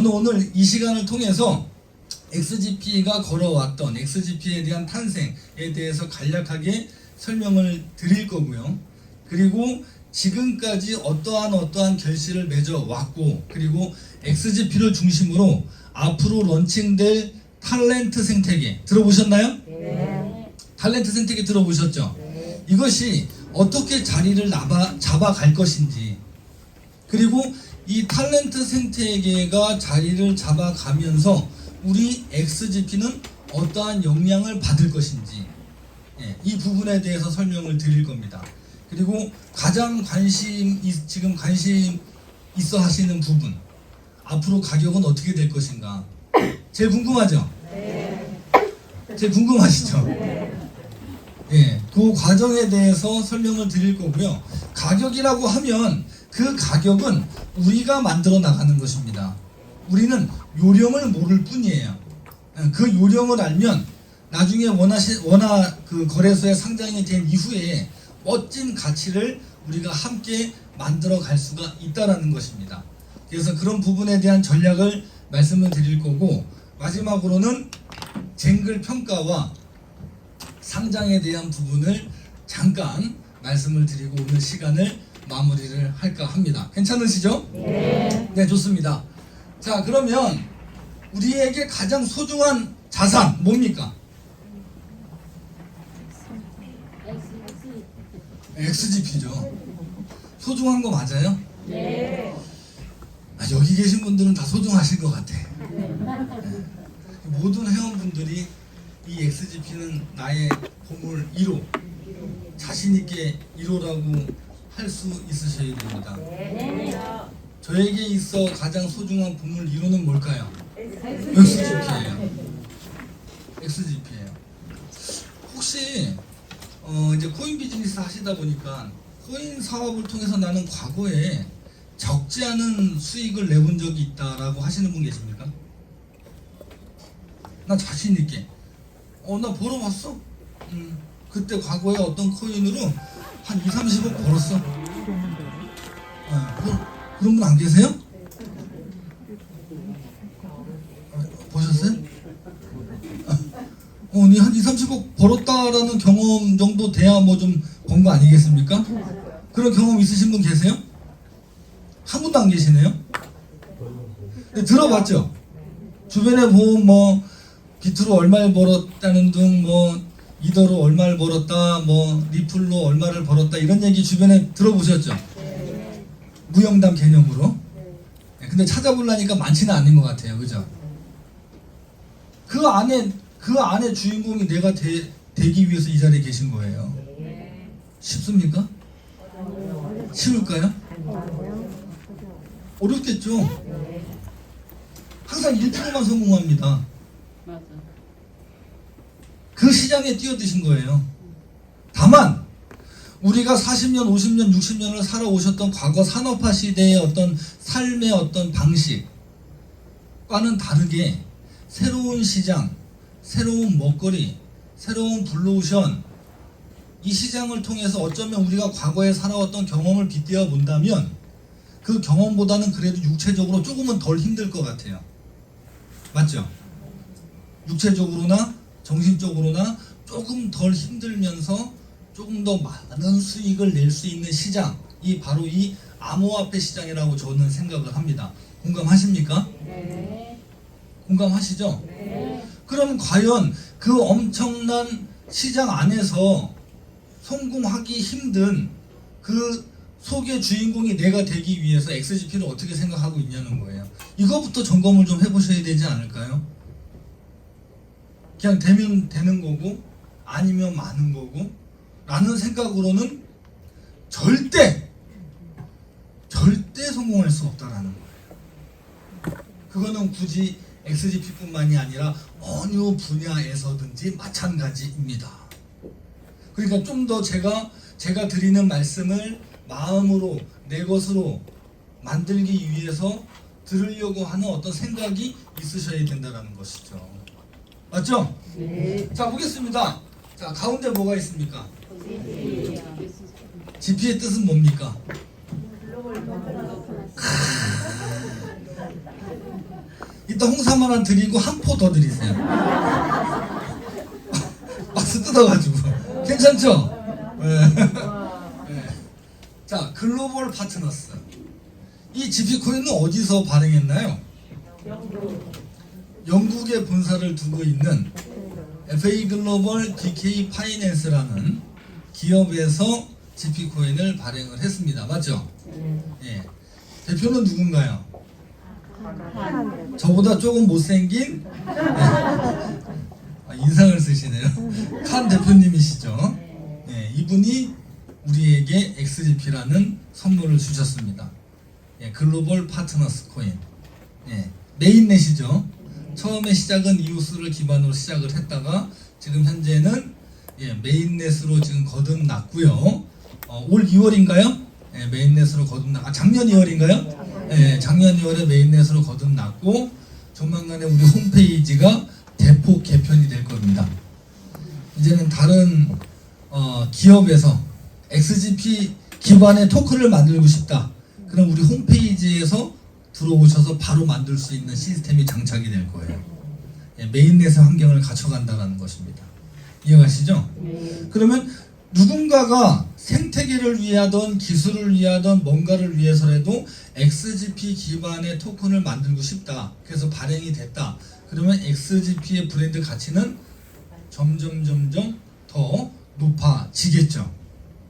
저는 오늘 이 시간을 통해서 XGP가 걸어왔던 XGP에 대한 탄생에 대해서 간략하게 설명을 드릴 거고요. 그리고 지금까지 어떠한 결실을 맺어왔고, 그리고 XGP를 중심으로 앞으로 런칭될 탤런트 생태계 들어보셨나요? 네. 탤런트 생태계 들어보셨죠? 이것이 어떻게 자리를 잡아갈 것인지, 그리고 이 탤런트 생태계가 자리를 잡아가면서 우리 XGP는 어떠한 영향을 받을 것인지, 이 부분에 대해서 설명을 드릴 겁니다. 그리고 가장 지금 관심 있어 하시는 부분, 앞으로 가격은 어떻게 될 것인가, 제일 궁금하죠? 제일 궁금하시죠? 그 과정에 대해서 설명을 드릴 거고요. 가격이라고 하면 그 가격은 우리가 만들어 나가는 것입니다. 우리는 요령을 모를 뿐이에요. 그 요령을 알면 나중에 그 거래소에 상장이 된 이후에 멋진 가치를 우리가 함께 만들어 갈 수가 있다라는 것입니다. 그래서 그런 부분에 대한 전략을 말씀을 드릴 거고, 마지막으로는 쟁글 평가와 상장에 대한 부분을 잠깐 말씀을 드리고 오늘 시간을 마무리를 할까 합니다. 괜찮으시죠? 네, 좋습니다. 자, 그러면 우리에게 가장 소중한 자산 뭡니까? XGP죠. 소중한 거 맞아요? 네. 여기 계신 분들은 다 소중하실 것 같아. 모든 회원분들이 이 XGP는 나의 보물 1호, 자신있게 1호라고 할 수 있으셔야 됩니다. 저에게 있어 가장 소중한 보물 1호는 뭘까요? XGP예요. XGP예요. 혹시 이제 코인 비즈니스 하시다 보니까 코인 사업을 통해서 나는 과거에 적지 않은 수익을 내본 적이 있다라고 하시는 분 계십니까? 나 자신 있게 나 벌어봤어. 그때 과거에 어떤 코인으로 한 2-30억 벌었어. 그런 분 안 계세요? 보셨어요? 니 한 2-30억 벌었다라는 경험 정도 돼야 뭐 좀 번 거 아니겠습니까? 그런 경험 있으신 분 계세요? 한 분도 안 계시네요? 네, 들어봤죠? 주변에 보면 뭐 비트로 얼마를 벌었다는 등, 뭐 이더로 얼마를 벌었다, 뭐 리플로 얼마를 벌었다, 이런 얘기 주변에 들어보셨죠? 무형담 개념으로. 근데 찾아보려니까 많지는 않은 것 같아요. 그죠? 그 안에 주인공이 내가 되기 위해서 이 자리에 계신 거예요. 쉽습니까? 쉬울까요? 어렵겠죠? 항상 1%만 성공합니다. 그 시장에 뛰어드신 거예요. 다만 우리가 40년, 50년, 60년을 살아오셨던 과거 산업화 시대의 어떤 삶의 어떤 방식과는 다르게 새로운 시장, 새로운 먹거리, 새로운 블루오션, 이 시장을 통해서 어쩌면 우리가 과거에 살아왔던 경험을 빗대어 본다면 그 경험보다는 그래도 육체적으로 조금은 덜 힘들 것 같아요. 맞죠? 육체적으로나 정신적으로나 조금 덜 힘들면서 조금 더 많은 수익을 낼 수 있는 시장이 바로 이 암호화폐 시장이라고 저는 생각을 합니다. 공감하십니까? 네. 공감하시죠? 네. 그럼 과연 그 엄청난 시장 안에서 성공하기 힘든 그 속의 주인공이 내가 되기 위해서 XGP를 어떻게 생각하고 있냐는 거예요. 이거부터 점검을 좀 해보셔야 되지 않을까요? 그냥 되면 되는 거고 아니면 많은 거고 라는 생각으로는 절대 성공할 수 없다라는 거예요. 그거는 굳이 XGP뿐만이 아니라 어느 분야에서든지 마찬가지입니다. 그러니까 좀 더 제가 드리는 말씀을 마음으로 내 것으로 만들기 위해서 들으려고 하는 어떤 생각이 있으셔야 된다는 것이죠. 맞죠? 네. 자, 보겠습니다. 자, 가운데 뭐가 있습니까? GP의 뜻은 뭡니까? 이따 홍삼 하나 드리고 한 포 더 드리세요. 박스 뜯어가지고. 괜찮죠? 네. 자, 글로벌 파트너스. 이 GP코인은 어디서 발행했나요? 영국에 본사를 두고 있는 FA 글로벌 DK 파이낸스라는 기업에서 GP코인을 발행을 했습니다. 맞죠? 예. 대표는 누군가요? 저보다 조금 못생긴 인상을 쓰시네요. 칸 대표님이시죠. 예, 이분이 우리에게 XGP라는 선물을 주셨습니다. 예, 글로벌 파트너스 코인. 예, 메인넷이죠. 처음에 시작은 이오스를 기반으로 시작을 했다가 지금 현재는 예, 메인넷으로 지금 거듭났고요. 올 2월인가요? 예, 메인넷으로 거듭났. 작년 2월인가요? 예, 작년 2월에 메인넷으로 거듭났고 조만간에 우리 홈페이지가 대폭 개편이 될 겁니다. 이제는 다른 기업에서 XGP 기반의 토큰을 만들고 싶다. 그럼 우리 홈페이지에서 들어오셔서 바로 만들 수 있는 시스템이 장착이 될 거예요. 예, 메인넷의 환경을 갖춰간다는 것입니다. 이해가시죠? 그러면 누군가가 생태계를 위하던 기술을 위하던 뭔가를 위해서라도 XGP 기반의 토큰을 만들고 싶다. 그래서 발행이 됐다. 그러면 XGP의 브랜드 가치는 점점 더 높아지겠죠.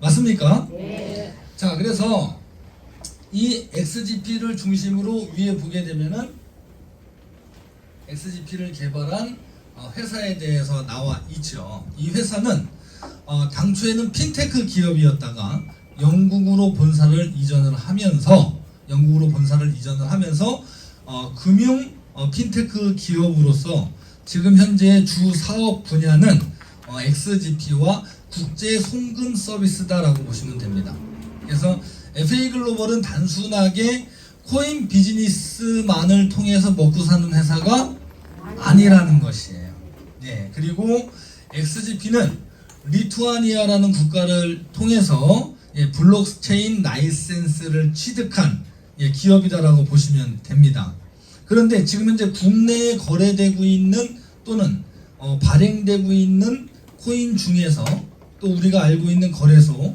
맞습니까? 네. 자, 그래서 이 XGP를 중심으로 위에 보게 되면은 XGP를 개발한 회사에 대해서 나와 있죠. 이 회사는 당초에는 핀테크 기업이었다가 영국으로 본사를 이전을 하면서 금융 핀테크 기업으로서 지금 현재 주 사업 분야는 XGP와 국제 송금 서비스다라고 보시면 됩니다. 그래서 FA 글로벌은 단순하게 코인 비즈니스만을 통해서 먹고 사는 회사가 아니라는 것이에요. 네, 그리고 XGP는 리투아니아라는 국가를 통해서 블록체인 라이센스를 취득한 기업이다라고 보시면 됩니다. 그런데 지금 현재 국내에 거래되고 있는 또는 발행되고 있는 코인 중에서 또 우리가 알고 있는 거래소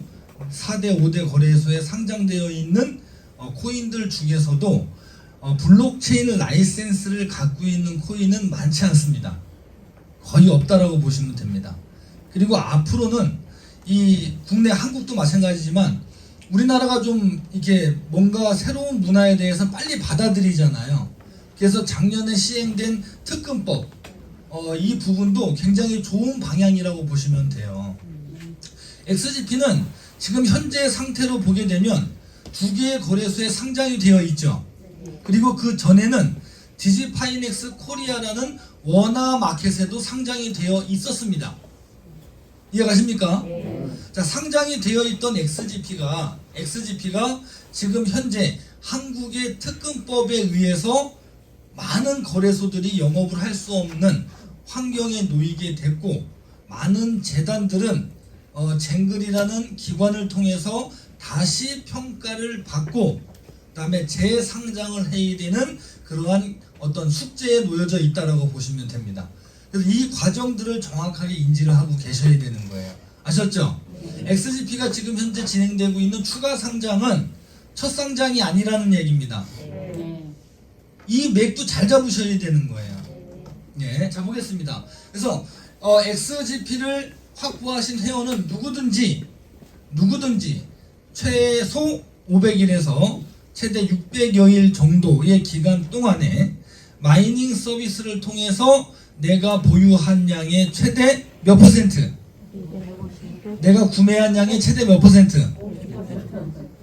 4대 5대 거래소에 상장되어 있는 코인들 중에서도 블록체인 라이센스를 갖고 있는 코인은 많지 않습니다. 거의 없다라고 보시면 됩니다. 그리고 앞으로는 이 국내 한국도 마찬가지지만 우리나라가 좀 이렇게 뭔가 새로운 문화에 대해서 빨리 받아들이잖아요. 그래서 작년에 시행된 특근법 이 부분도 굉장히 좋은 방향이라고 보시면 돼요. XGP는 지금 현재 상태로 보게 되면 두 개의 거래소에 상장이 되어 있죠. 그리고 그 전에는 디지파이넥스 코리아라는 원화 마켓에도 상장이 되어 있었습니다. 이해가십니까? 자, 상장이 되어 있던 XGP가 지금 현재 한국의 특근법에 의해서 많은 거래소들이 영업을 할 수 없는 환경에 놓이게 됐고 많은 재단들은 쟁글이라는 기관을 통해서 다시 평가를 받고 그다음에 재상장을 해야 되는 그러한 어떤 숙제에 놓여져 있다라고 보시면 됩니다. 그래서 이 과정들을 정확하게 인지를 하고 계셔야 되는 거예요. 아셨죠? XGP가 지금 현재 진행되고 있는 추가 상장은 첫 상장이 아니라는 얘기입니다. 이 맥도 잘 잡으셔야 되는 거예요. 예, 자 보겠습니다. 그래서 XGP를 확보하신 회원은 누구든지 최소 500일에서 최대 600여일 정도의 기간 동안에 마이닝 서비스를 통해서 내가 보유한 양의 최대 몇 퍼센트? 내가 구매한 양의 최대 몇 퍼센트?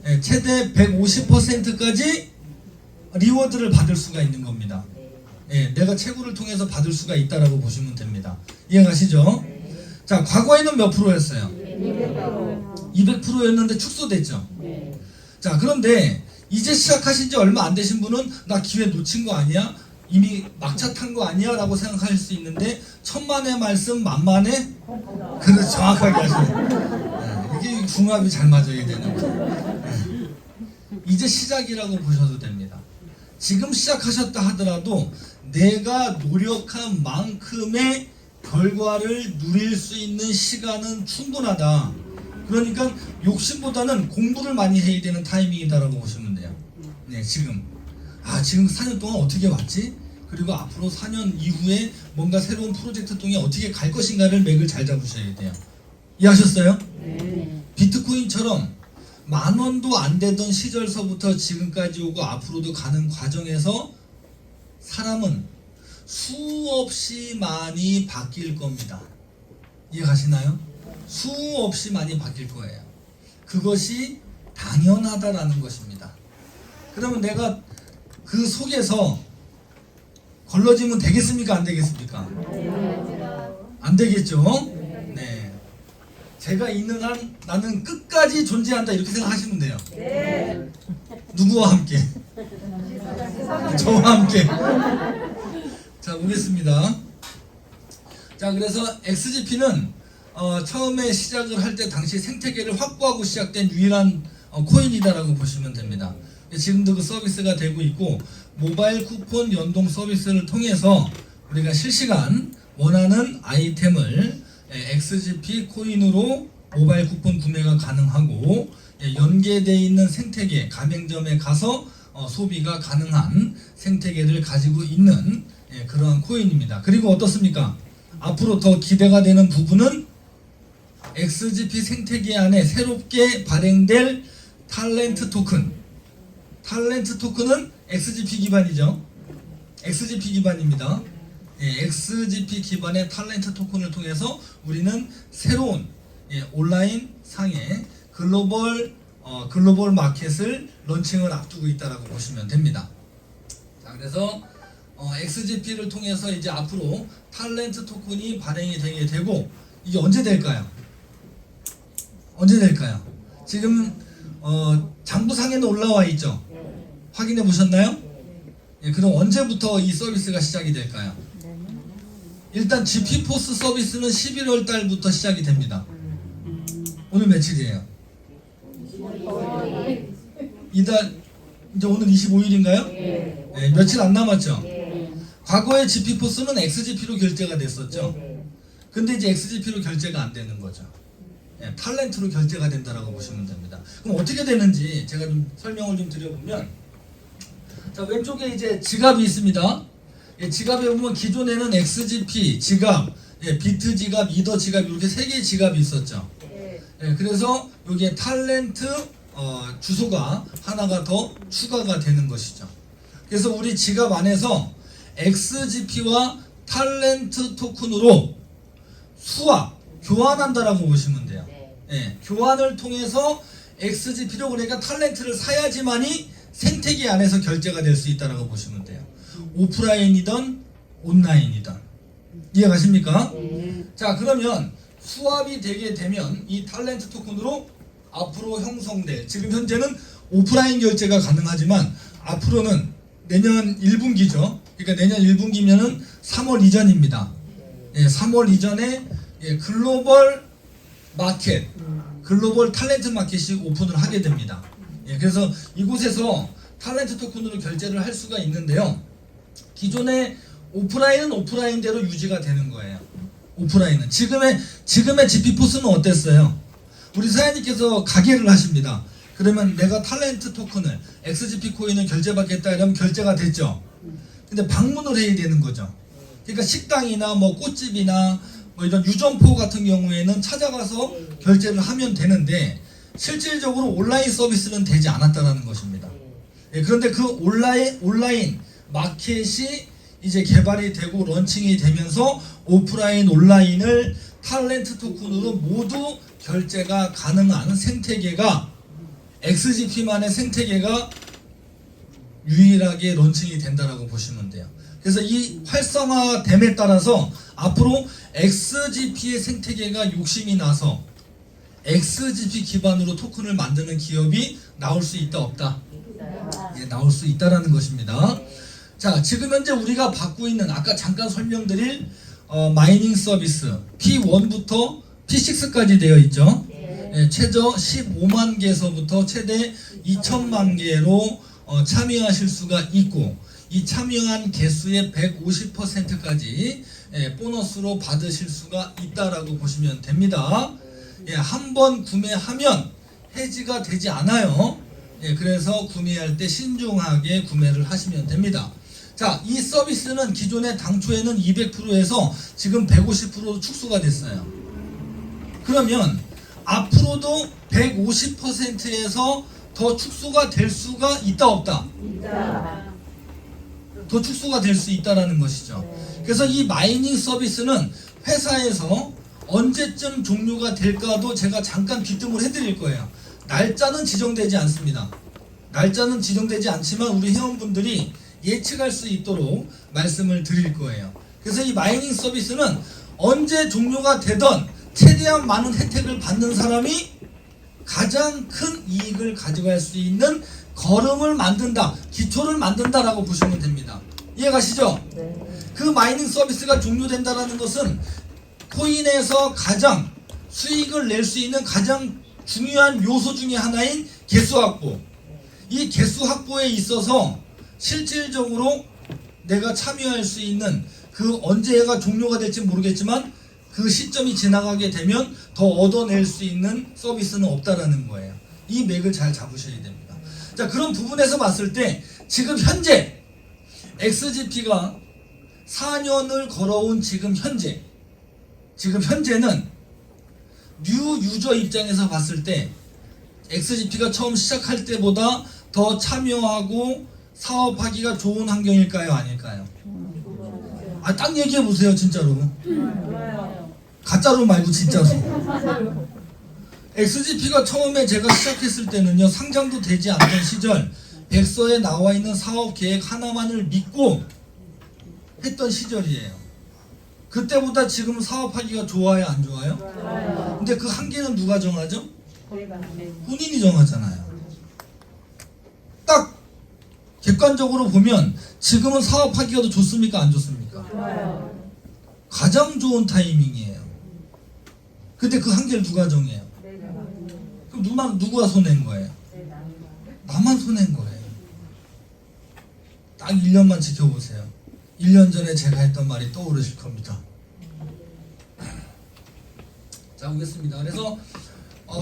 네, 최대 150%까지 리워드를 받을 수가 있는 겁니다. 네, 내가 채굴을 통해서 받을 수가 있다라고 보시면 됩니다. 이해가시죠? 자, 과거에는 몇 프로였어요? 200%였는데 축소됐죠? 자, 그런데 이제 시작하신 지 얼마 안 되신 분은 나 기회 놓친 거 아니야? 이미 막차 탄 거 아니야? 라고 생각하실 수 있는데 천만의 말씀 만만의 그를 정확하게 하시네요. 이게 궁합이 잘 맞아야 되는 거예요. 이제 시작이라고 보셔도 됩니다. 지금 시작하셨다 하더라도 내가 노력한 만큼의 결과를 누릴 수 있는 시간은 충분하다. 그러니까 욕심보다는 공부를 많이 해야 되는 타이밍이다라고 보시면 돼요. 네, 지금 지금 4년 동안 어떻게 왔지? 그리고 앞으로 4년 이후에 뭔가 새로운 프로젝트 통해 어떻게 갈 것인가를 맥을 잘 잡으셔야 돼요. 이해하셨어요? 네. 비트코인처럼 10,000원도 안 되던 시절서부터 지금까지 오고 앞으로도 가는 과정에서 사람은 수없이 많이 바뀔 겁니다. 이해가시나요? 수없이 많이 바뀔 거예요. 그것이 당연하다라는 것입니다. 그러면 내가 그 속에서 걸러지면 되겠습니까? 안 되겠습니까? 안 되겠죠? 네. 제가 있는 한 나는 끝까지 존재한다 이렇게 생각하시면 돼요. 누구와 함께? 저와 함께. 자, 보겠습니다. 자, 그래서 XGP는 처음에 시작을 할 때 당시 생태계를 확보하고 시작된 유일한 코인이다라고 보시면 됩니다. 지금도 그 서비스가 되고 있고 모바일 쿠폰 연동 서비스를 통해서 우리가 실시간 원하는 아이템을 XGP 코인으로 모바일 쿠폰 구매가 가능하고 연계되어 있는 생태계 가맹점에 가서 소비가 가능한 생태계를 가지고 있는 그러한 코인입니다. 그리고 어떻습니까? 앞으로 더 기대가 되는 부분은 XGP 생태계 안에 새롭게 발행될 탤런트 토큰. 탤런트 토큰은 XGP 기반이죠. XGP 기반입니다. XGP 기반의 탤런트 토큰을 통해서 우리는 새로운 온라인 상의 글로벌 마켓을 런칭을 앞두고 있다라고 보시면 됩니다. 자, 그래서 XGP를 통해서 이제 앞으로 탤런트 토큰이 발행이 되게 되고 이게 언제 될까요? 언제 될까요? 지금 장부상에는 올라와 있죠. 확인해 보셨나요? 그럼 언제부터 이 서비스가 시작이 될까요? 일단 GP포스 서비스는 11월 달부터 시작이 됩니다. 오늘 며칠이에요? 이달 이제 오늘 25일인가요? 네, 며칠 안 남았죠? 과거에 GP포스는 XGP로 결제가 됐었죠. 근데 이제 XGP로 결제가 안 되는 거죠. 탤런트로 결제가 된다라고 보시면 됩니다. 그럼 어떻게 되는지 제가 좀 설명을 좀 드려보면, 자, 왼쪽에 이제 지갑이 있습니다. 지갑에 보면 기존에는 XGP 지갑, 비트 지갑, 이더 지갑 이렇게 세 개의 지갑이 있었죠. 그래서 여기에 탤런트 주소가 하나가 더 추가가 되는 것이죠. 그래서 우리 지갑 안에서 XGP와 탤런트 토큰으로 수합, 교환한다라고 보시면 돼요. 교환을 통해서 XGP로 그러니까 탤런트를 사야지만이 생태계 안에서 결제가 될 수 있다라고 보시면 돼요. 오프라인이든 온라인이든. 이해가십니까? 자, 그러면 수합이 되게 되면 이 탤런트 토큰으로 앞으로 형성될, 지금 현재는 오프라인 결제가 가능하지만 앞으로는 내년 1분기죠. 그러니까 내년 1분기면은 3월 이전입니다. 3월 이전에 글로벌 마켓, 글로벌 탤런트 마켓이 오픈을 하게 됩니다. 그래서 이곳에서 탤런트 토큰으로 결제를 할 수가 있는데요. 기존의 오프라인은 오프라인대로 유지가 되는 거예요. 오프라인은 지금의 GP포스는 어땠어요? 우리 사장님께서 가게를 하십니다. 그러면 내가 탤런트 토큰을 XGP 코인을 결제받겠다 이러면 결제가 됐죠. 근데 방문을 해야 되는 거죠. 그러니까 식당이나 뭐 꽃집이나 뭐 이런 유점포 같은 경우에는 찾아가서 결제를 하면 되는데 실질적으로 온라인 서비스는 되지 않았다는 것입니다. 그런데 그 온라인 마켓이 이제 개발이 되고 런칭이 되면서 오프라인 온라인을 탤런트 토큰으로 모두 결제가 가능한 생태계가 XGP만의 생태계가 유일하게 런칭이 된다라고 보시면 돼요. 그래서 이 활성화됨에 따라서 앞으로 XGP의 생태계가 욕심이 나서 XGP 기반으로 토큰을 만드는 기업이 나올 수 있다 없다? 나올 수 있다라는 것입니다. 자, 지금 현재 우리가 받고 있는 아까 잠깐 설명드릴 마이닝 서비스 P1부터 P6까지 되어 있죠. 최저 15만 개서부터 최대 2천만 개로 참여하실 수가 있고 이 참여한 개수의 150%까지 보너스로 받으실 수가 있다라고 보시면 됩니다. 한 번 구매하면 해지가 되지 않아요. 그래서 구매할 때 신중하게 구매를 하시면 됩니다. 자, 이 서비스는 기존에 당초에는 200%에서 지금 150%로 축소가 됐어요. 그러면 앞으로도 150%에서 더 축소가 될 수가 있다 없다? 있다. 더 축소가 될 수 있다라는 것이죠. 그래서 이 마이닝 서비스는 회사에서 언제쯤 종료가 될까도 제가 잠깐 비뜸을 해드릴 거예요. 날짜는 지정되지 않습니다. 날짜는 지정되지 않지만 우리 회원분들이 예측할 수 있도록 말씀을 드릴 거예요. 그래서 이 마이닝 서비스는 언제 종료가 되던 최대한 많은 혜택을 받는 사람이 가장 큰 이익을 가져갈 수 있는 걸음을 만든다, 기초를 만든다라고 보시면 됩니다. 이해가시죠? 그 마이닝 서비스가 종료된다는 것은 코인에서 가장 수익을 낼 수 있는 가장 중요한 요소 중에 하나인 개수 확보. 이 개수 확보에 있어서 실질적으로 내가 참여할 수 있는 그 언제가 종료가 될지 모르겠지만 그 시점이 지나가게 되면 더 얻어낼 수 있는 서비스는 없다라는 거예요. 이 맥을 잘 잡으셔야 됩니다. 자, 그런 부분에서 봤을 때 지금 현재 XGP가 4년을 걸어온 지금 현재는 뉴 유저 입장에서 봤을 때 XGP가 처음 시작할 때보다 더 참여하고 사업하기가 좋은 환경일까요? 아닐까요? 딱 얘기해 보세요, 진짜로. 가짜로 말고 진짜로. XGP가 처음에 제가 시작했을 때는요, 상장도 되지 않던 시절 백서에 나와 있는 사업 계획 하나만을 믿고 했던 시절이에요. 그때보다 지금 사업하기가 좋아요, 안 좋아요? 근데 그 한계는 누가 정하죠? 본인이 정하잖아요. 딱 객관적으로 보면 지금은 사업하기가 더 좋습니까, 안 좋습니까? 가장 좋은 타이밍이에요. 근데 그 한계를 누가 정해요? 그럼 누가 손해인 거예요? 나만 손해인 거예요. 딱 1년만 지켜보세요. 1년 전에 제가 했던 말이 떠오르실 겁니다. 자, 보겠습니다. 그래서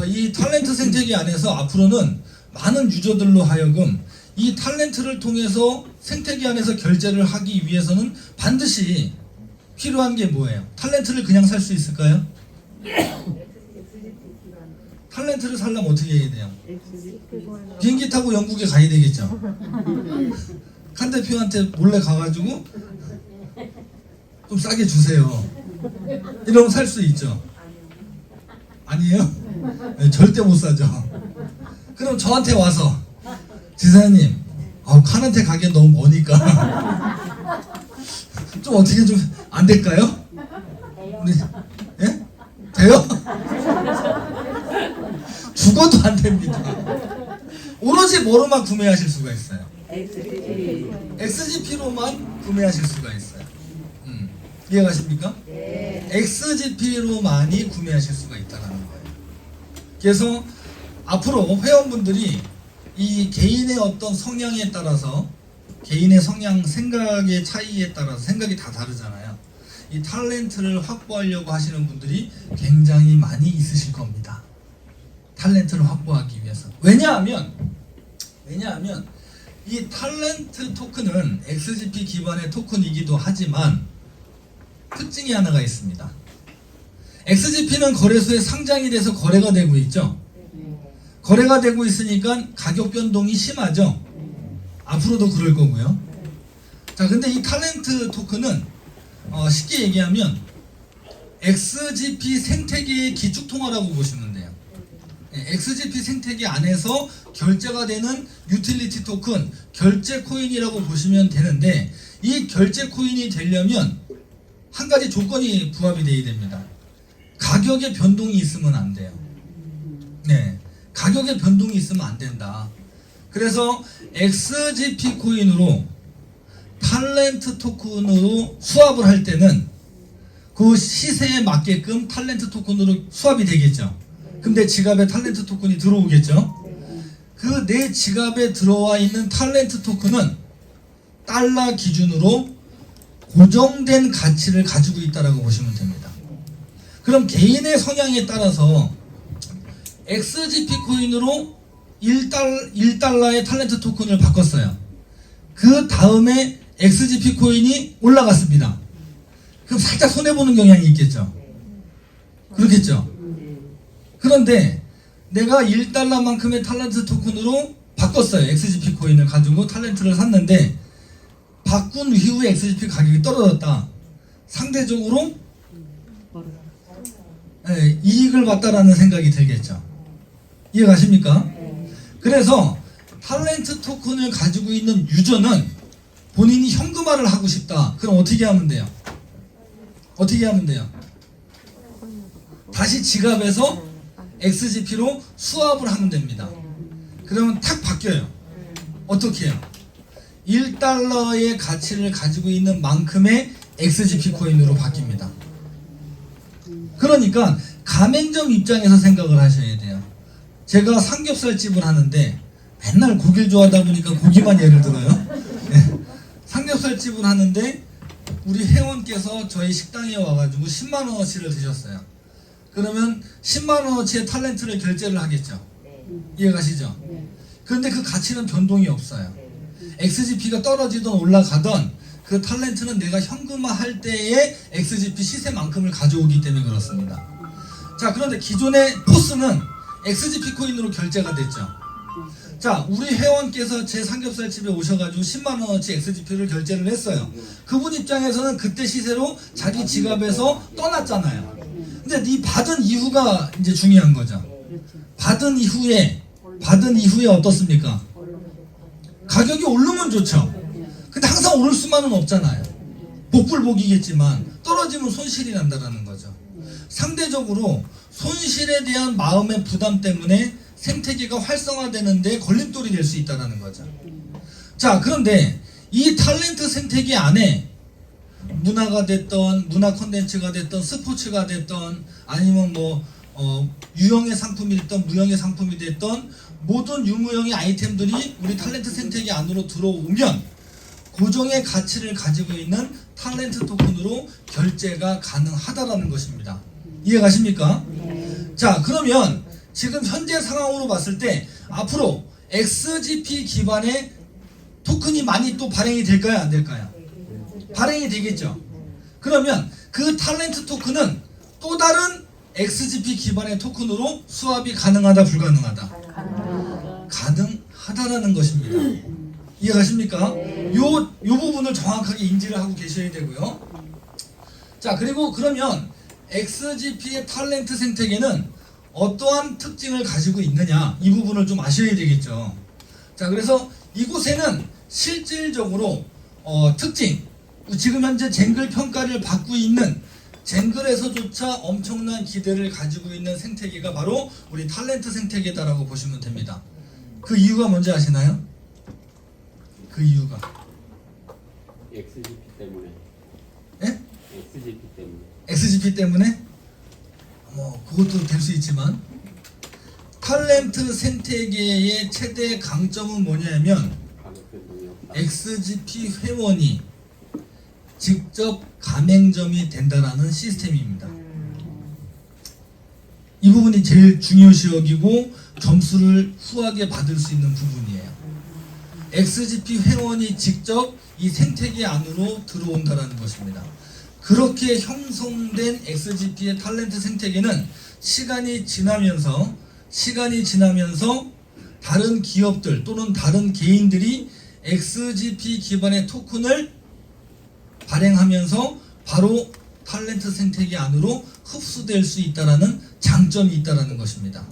이 탤런트 생태계 안에서 앞으로는 많은 유저들로 하여금 이 탤런트를 통해서 생태계 안에서 결제를 하기 위해서는 반드시 필요한 게 뭐예요? 탤런트를 그냥 살 수 있을까요? 탤런트를 살려면 어떻게 해야 돼요? 비행기 타고 영국에 가야 되겠죠. 칸 대표한테 몰래 가가지고 좀 싸게 주세요. 이러면 살 수 있죠. 아니에요? 네, 절대 못 사죠. 그럼 저한테 와서 지사님, 칸한테 가기엔 너무 머니까 좀 어떻게 좀 안 될까요? 우리, 예? 돼요? 죽어도 안 됩니다. 오로지 뭐로만 구매하실 수가 있어요? XGP로만 구매하실 수가 있어요. 이해가십니까? XGP로만이 구매하실 수가 있다는 거예요. 그래서 앞으로 회원분들이 이 개인의 어떤 성향에 따라서 개인의 성향, 생각의 차이에 따라서 생각이 다 다르잖아요. 이 탤런트를 확보하려고 하시는 분들이 굉장히 많이 있으실 겁니다. 탤런트를 확보하기 위해서. 왜냐하면 이 탤런트 토큰은 XGP 기반의 토큰이기도 하지만 특징이 하나가 있습니다. XGP는 거래소에 상장이 돼서 거래가 되고 있죠. 거래가 되고 있으니까 가격 변동이 심하죠. 앞으로도 그럴 거고요. 자, 근데 이 탤런트 토큰은 쉽게 얘기하면 XGP 생태계의 기축통화라고 보시면 돼요. XGP 생태계 안에서 결제가 되는 유틸리티 토큰, 결제 코인이라고 보시면 되는데, 이 결제 코인이 되려면 한 가지 조건이 부합이 돼야 됩니다. 가격의 변동이 있으면 안 돼요. 네, 가격의 변동이 있으면 안 된다. 그래서 XGP 코인으로 탤런트 토큰으로 수합을 할 때는 그 시세에 맞게끔 탤런트 토큰으로 수합이 되겠죠. 그럼 내 지갑에 탤런트 토큰이 들어오겠죠. 그 내 지갑에 들어와 있는 탤런트 토큰은 달러 기준으로 고정된 가치를 가지고 있다라고 보시면 됩니다. 그럼 개인의 성향에 따라서 XGP 코인으로 1달러의 탤런트 토큰을 바꿨어요. 그 다음에 XGP 코인이 올라갔습니다. 그럼 살짝 손해보는 경향이 있겠죠. 그렇겠죠. 그런데 내가 1달러만큼의 탤런트 토큰으로 바꿨어요. XGP 코인을 가지고 탤런트를 샀는데 바꾼 이후에 XGP 가격이 떨어졌다. 상대적으로 이익을 봤다라는 생각이 들겠죠. 이해가십니까? 그래서 탤런트 토큰을 가지고 있는 유저는 본인이 현금화를 하고 싶다. 그럼 어떻게 하면 돼요? 어떻게 하면 돼요? 다시 지갑에서 XGP로 수합을 하면 됩니다. 그러면 탁 바뀌어요. 어떻게 해요? 1달러의 가치를 가지고 있는 만큼의 XGP 코인으로 바뀝니다. 그러니까 가맹점 입장에서 생각을 하셔야 돼요. 제가 삼겹살집을 하는데 맨날 고기를 좋아하다 보니까 고기만 예를 들어요. 네. 삼겹살집을 하는데 우리 회원께서 저희 식당에 와가지고 10만원어치를 드셨어요. 그러면 10만원어치의 탤런트를 결제를 하겠죠. 이해가시죠? 그런데 그 가치는 변동이 없어요. XGP가 떨어지던 올라가던 그 탤런트는 내가 현금화할 때의 XGP 시세만큼을 가져오기 때문에 그렇습니다. 자, 그런데 기존의 포스는 XGP 코인으로 결제가 됐죠. 자, 우리 회원께서 제 삼겹살집에 오셔가지고 10만원어치 XGP를 결제를 했어요. 그분 입장에서는 그때 시세로 자기 지갑에서 떠났잖아요. 근데 이 받은 이후가 이제 중요한 거죠. 받은 이후에 어떻습니까? 가격이 오르면 좋죠. 근데 항상 오를 수만은 없잖아요. 복불복이겠지만 떨어지면 손실이 난다라는 거죠. 상대적으로 손실에 대한 마음의 부담 때문에 생태계가 활성화되는데 걸림돌이 될 수 있다는 거죠. 자, 그런데 이 탤런트 생태계 안에 문화가 됐던, 문화 콘텐츠가 됐던, 스포츠가 됐던, 아니면 유형의 상품이 됐던, 무형의 상품이 됐던 모든 유무형의 아이템들이 우리 탤런트 생태계 안으로 들어오면 고정의 가치를 가지고 있는 탤런트 토큰으로 결제가 가능하다라는 것입니다. 이해가십니까? 자, 그러면 지금 현재 상황으로 봤을 때 앞으로 XGP 기반의 토큰이 많이 또 발행이 될까요? 안 될까요? 발행이 되겠죠. 그러면 그 탤런트 토큰은 또 다른 XGP 기반의 토큰으로 수합이 가능하다, 불가능하다? 가능하다라는 것입니다. 이해가십니까? 요 부분을 정확하게 인지를 하고 계셔야 되고요. 자, 그리고 그러면 XGP의 탤런트 생태계는 어떠한 특징을 가지고 있느냐, 이 부분을 좀 아셔야 되겠죠. 자, 그래서 이곳에는 실질적으로 특징, 지금 현재 쟁글 평가를 받고 있는 쟁글에서조차 엄청난 기대를 가지고 있는 생태계가 바로 우리 탤런트 생태계다라고 보시면 됩니다. 그 이유가 뭔지 아시나요? 그 이유가 XGP 때문에. 예? XGP 때문에. XGP 때문에? 그것도 될 수 있지만 탤런트 생태계의 최대 강점은 뭐냐면 가격 변동이 없다. XGP 회원이 직접 가맹점이 된다라는 시스템입니다. 이 부분이 제일 중요시 여기고 점수를 후하게 받을 수 있는 부분이에요. XGP 회원이 직접 이 생태계 안으로 들어온다라는 것입니다. 그렇게 형성된 XGP의 탤런트 생태계는 시간이 지나면서 다른 기업들 또는 다른 개인들이 XGP 기반의 토큰을 발행하면서 바로 탤런트 생태계 안으로 흡수될 수 있다라는 장점이 있다라는 것입니다.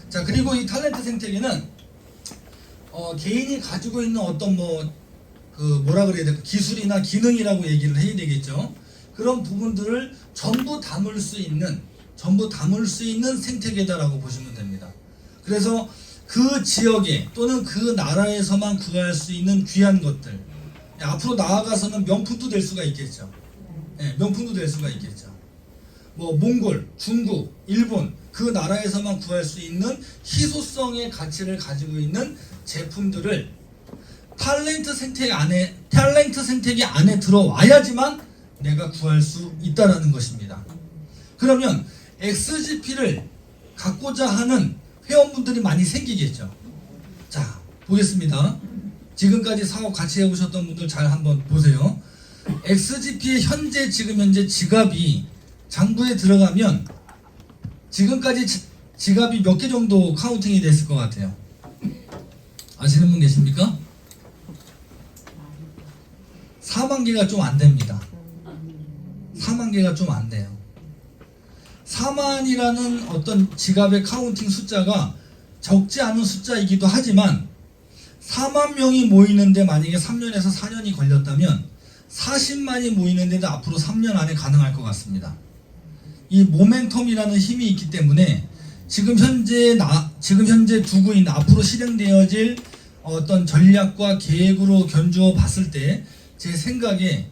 자, 그리고 이 탤런트 생태계는 개인이 가지고 있는 어떤 뭐라 그래야 될까, 기술이나 기능이라고 얘기를 해야 되겠죠. 그런 부분들을 전부 담을 수 있는 생태계다라고 보시면 됩니다. 그래서 그 지역에 또는 그 나라에서만 구할 수 있는 귀한 것들, 앞으로 나아가서는 명품도 될 수가 있겠죠. 명품도 될 수가 있겠죠. 몽골, 중국, 일본 그 나라에서만 구할 수 있는 희소성의 가치를 가지고 있는 제품들을 탤런트 생태계 안에 들어와야지만 내가 구할 수 있다라는 것입니다. 그러면 XGP를 갖고자 하는 회원분들이 많이 생기겠죠. 자, 보겠습니다. 지금까지 사업 같이 해보셨던 분들 잘 한번 보세요. XGP의 지금 현재 지갑이 장부에 들어가면 지금까지 지갑이 몇 개 정도 카운팅이 됐을 것 같아요? 아시는 분 계십니까? 4만 개가 좀 안 됩니다. 4만 개가 좀 안 돼요. 4만이라는 어떤 지갑의 카운팅 숫자가 적지 않은 숫자이기도 하지만 4만 명이 모이는데 만약에 3년에서 4년이 걸렸다면 40만이 모이는데도 앞으로 3년 안에 가능할 것 같습니다. 이 모멘텀이라는 힘이 있기 때문에 지금 현재 두고 있는 앞으로 실행되어질 어떤 전략과 계획으로 견주어 봤을 때 제 생각에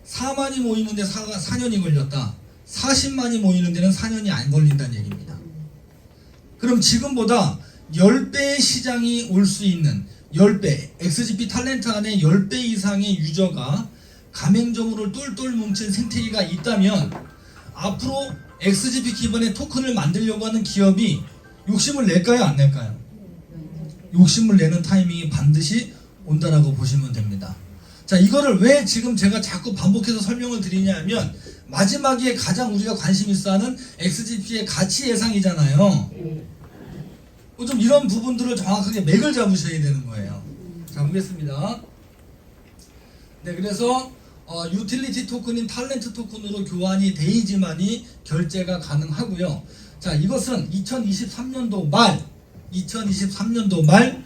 4만이 모이는데 4년이 걸렸다. 40만이 모이는 데는 4년이 안 걸린다는 얘기입니다. 그럼 지금보다 10배의 시장이 올 수 있는 10배, XGP 탤런트 안에 10배 이상의 유저가 가맹점으로 똘똘 뭉친 생태계가 있다면 앞으로 XGP 기반의 토큰을 만들려고 하는 기업이 욕심을 낼까요? 안 낼까요? 욕심을 내는 타이밍이 반드시 온다라고 보시면 됩니다. 자, 이거를 왜 지금 제가 자꾸 반복해서 설명을 드리냐 하면 마지막에 가장 우리가 관심 있어 하는 XGP의 가치 예상이잖아요. 좀 이런 부분들을 정확하게 맥을 잡으셔야 되는 거예요. 자, 보겠습니다. 네, 그래서 유틸리티 토큰인 탤런트 토큰으로 교환이 돼야지만이 결제가 가능하고요. 자, 이것은 2023년도 말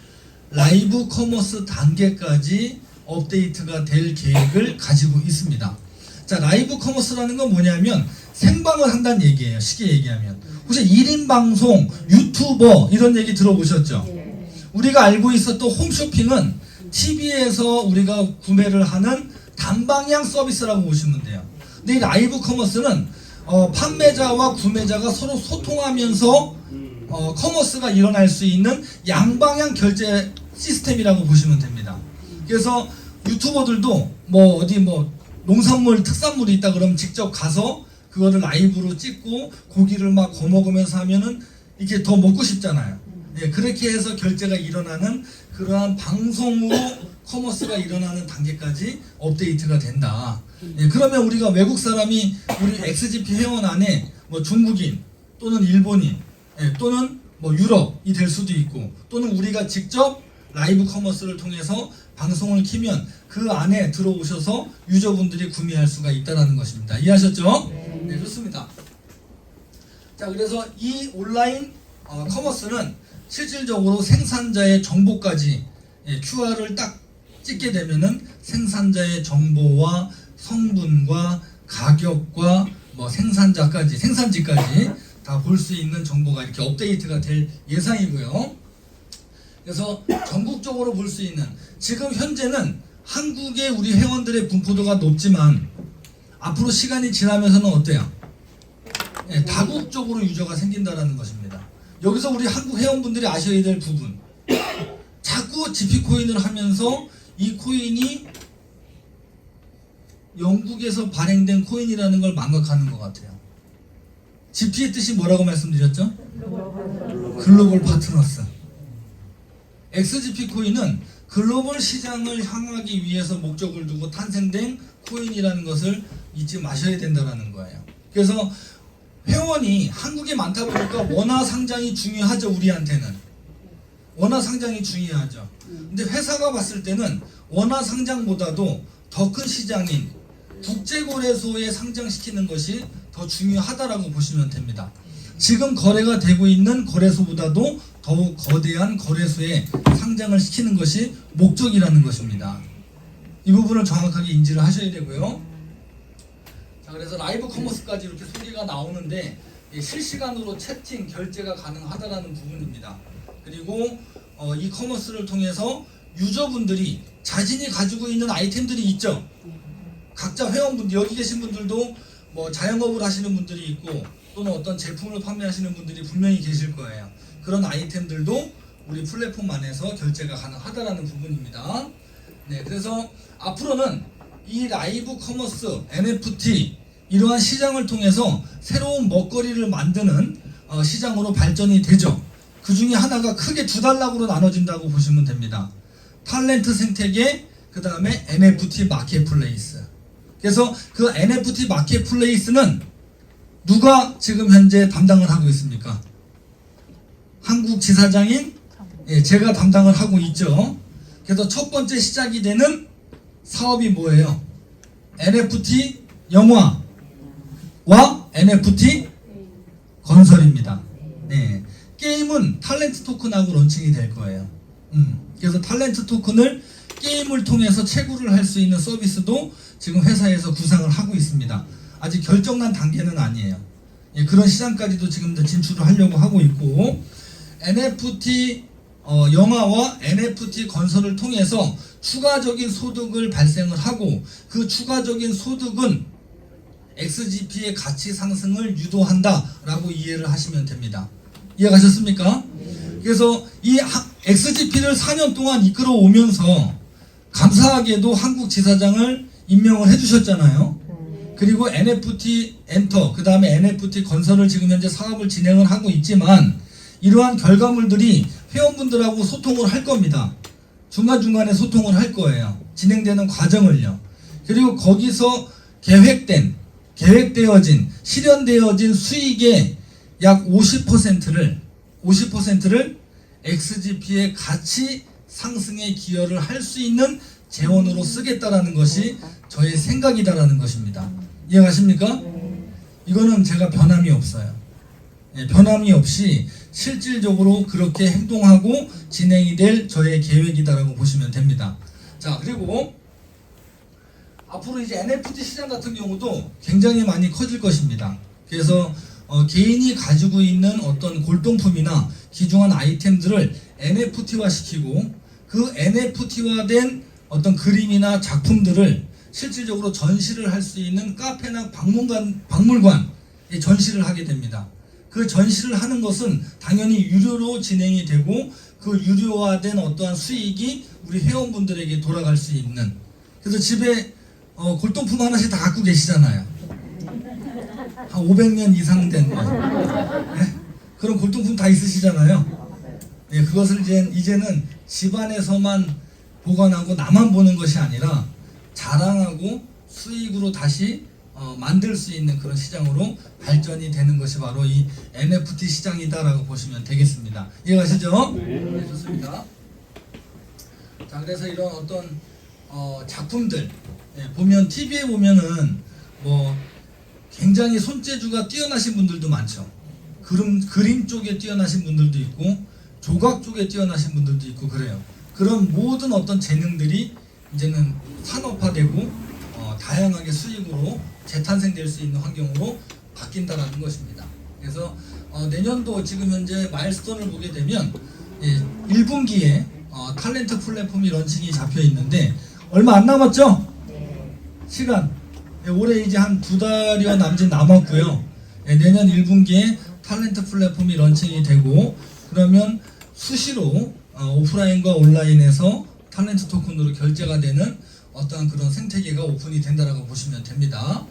라이브 커머스 단계까지 업데이트가 될 계획을 가지고 있습니다. 자, 라이브 커머스라는 건 뭐냐면 생방을 한다는 얘기예요. 쉽게 얘기하면. 혹시 1인 방송, 유튜버 이런 얘기 들어보셨죠? 우리가 알고 있었던 홈쇼핑은 TV에서 우리가 구매를 하는 단방향 서비스라고 보시면 돼요. 근데 이 라이브 커머스는 판매자와 구매자가 서로 소통하면서 커머스가 일어날 수 있는 양방향 결제 시스템이라고 보시면 됩니다. 그래서 유튜버들도 어디 농산물 특산물이 있다 그러면 직접 가서 그거를 라이브로 찍고 고기를 막 거먹으면서 하면은 이게 더 먹고 싶잖아요. 네, 그렇게 해서 결제가 일어나는 그러한 방송으로 커머스가 일어나는 단계까지 업데이트가 된다. 네, 그러면 우리가 외국 사람이 우리 XGP 회원 안에 중국인 또는 일본인 또는 유럽이 될 수도 있고 또는 우리가 직접 라이브 커머스를 통해서 방송을 키면 그 안에 들어오셔서 유저분들이 구매할 수가 있다는 것입니다. 이해하셨죠? 네, 좋습니다. 자, 그래서 이 온라인 커머스는 실질적으로 생산자의 정보까지 QR을 딱 찍게 되면은 생산자의 정보와 성분과 가격과 생산지까지 다 볼 수 있는 정보가 이렇게 업데이트가 될 예상이고요. 그래서 전국적으로 볼 수 있는 지금 현재는 한국의 우리 회원들의 분포도가 높지만 앞으로 시간이 지나면서는 어때요? 다국적으로 유저가 생긴다라는 것입니다. 여기서 우리 한국 회원분들이 아셔야 될 부분, 자꾸 GP 코인을 하면서 이 코인이 영국에서 발행된 코인이라는 걸 망각하는 것 같아요. GP의 뜻이 뭐라고 말씀드렸죠? 글로벌 파트너스. XGP 코인은 글로벌 시장을 향하기 위해서 목적을 두고 탄생된 코인이라는 것을 잊지 마셔야 된다는 거예요. 그래서 회원이 한국에 많다 보니까 원화 상장이 중요하죠. 우리한테는 원화 상장이 중요하죠. 근데 회사가 봤을 때는 원화 상장보다도 더 큰 시장인 국제거래소에 상장시키는 것이 더 중요하다라고 보시면 됩니다. 지금 거래가 되고 있는 거래소보다도 더욱 거대한 거래소에 상장을 시키는 것이 목적이라는 것입니다. 이 부분을 정확하게 인지를 하셔야 되고요. 자, 그래서 라이브 커머스까지 이렇게 소개가 나오는데 실시간으로 채팅, 결제가 가능하다라는 부분입니다. 그리고 이 커머스를 통해서 유저분들이 자신이 가지고 있는 아이템들이 있죠. 각자 회원분들, 여기 계신 분들도 자영업을 하시는 분들이 있고 또는 어떤 제품을 판매하시는 분들이 분명히 계실 거예요. 그런 아이템들도 우리 플랫폼 안에서 결제가 가능하다라는 부분입니다. 네, 그래서 앞으로는 이 라이브 커머스, NFT 이러한 시장을 통해서 새로운 먹거리를 만드는 시장으로 발전이 되죠. 그 중에 하나가 크게 두 단락으로 나눠진다고 보시면 됩니다. 탤런트 생태계, 그 다음에 NFT 마켓플레이스. 그래서 그 NFT 마켓플레이스는 누가 지금 현재 담당을 하고 있습니까? 한국 지사장인 제가 담당을 하고 있죠. 그래서 첫 번째 시작이 되는 사업이 뭐예요? NFT 영화와 NFT 건설입니다. 네. 게임은 탤런트 토큰하고 런칭이 될 거예요. 그래서 탤런트 토큰을 게임을 통해서 채굴을 할 수 있는 서비스도 지금 회사에서 구상을 하고 있습니다. 아직 결정난 단계는 아니에요. 예, 그런 시장까지도 지금 진출을 하려고 하고 있고, NFT 영화와 NFT 건설을 통해서 추가적인 소득을 발생을 하고, 그 추가적인 소득은 XGP의 가치 상승을 유도한다라고 이해를 하시면 됩니다. 이해가셨습니까? 그래서 이 XGP를 4년 동안 이끌어 오면서 감사하게도 한국 지사장을 임명을 해주셨잖아요. 그리고 NFT 엔터, 그 다음에 NFT 건설을 지금 현재 사업을 진행을 하고 있지만, 이러한 결과물들이 회원분들하고 소통을 할 겁니다. 중간중간에 소통을 할 거예요. 진행되는 과정을요. 그리고 거기서 계획되어진, 실현되어진 수익의 약 50%를 XGP의 가치 상승에 기여를 할 수 있는 재원으로 쓰겠다라는 것이 저의 생각이다라는 것입니다. 이해가십니까? 이거는 제가 변함이 없어요. 예, 변함이 없이 실질적으로 그렇게 행동하고 진행이 될 저의 계획이다라고 보시면 됩니다. 자, 그리고 앞으로 이제 NFT 시장 같은 경우도 굉장히 많이 커질 것입니다. 그래서 개인이 가지고 있는 어떤 골동품이나 귀중한 아이템들을 NFT화 시키고, 그 NFT화된 어떤 그림이나 작품들을 실질적으로 전시를 할 수 있는 카페나 박물관에 전시를 하게 됩니다. 그 전시를 하는 것은 당연히 유료로 진행이 되고, 그 유료화된 어떠한 수익이 우리 회원분들에게 돌아갈 수 있는, 그래서 집에 골동품 하나씩 다 갖고 계시잖아요. 한 500년 이상 된 네? 그런 골동품 다 있으시잖아요. 네, 그것을 이제는 집안에서만 보관하고 나만 보는 것이 아니라 자랑하고 수익으로 다시 만들 수 있는 그런 시장으로 발전이 되는 것이 바로 이 NFT 시장이다라고 보시면 되겠습니다. 이해가시죠? 네, 좋습니다. 자, 그래서 이런 어떤 작품들 보면 TV에 보면은 뭐 굉장히 손재주가 뛰어나신 분들도 많죠. 그림 쪽에 뛰어나신 분들도 있고, 조각 쪽에 뛰어나신 분들도 있고 그래요. 그런 모든 어떤 재능들이 이제는 산업화되고 다양하게 수익으로 재탄생될 수 있는 환경으로 바뀐다라는 것입니다. 그래서 내년도 지금 현재 마일스톤을 보게 되면 1분기에 탤런트 플랫폼이 런칭이 잡혀 있는데 얼마 안 남았죠? 시간 올해 이제 한 2달여 남짓 남았고요. 내년 1분기에 탤런트 플랫폼이 런칭이 되고, 그러면 수시로 오프라인과 온라인에서 탤런트 토큰으로 결제가 되는 어떠한 그런 생태계가 오픈이 된다라고 보시면 됩니다.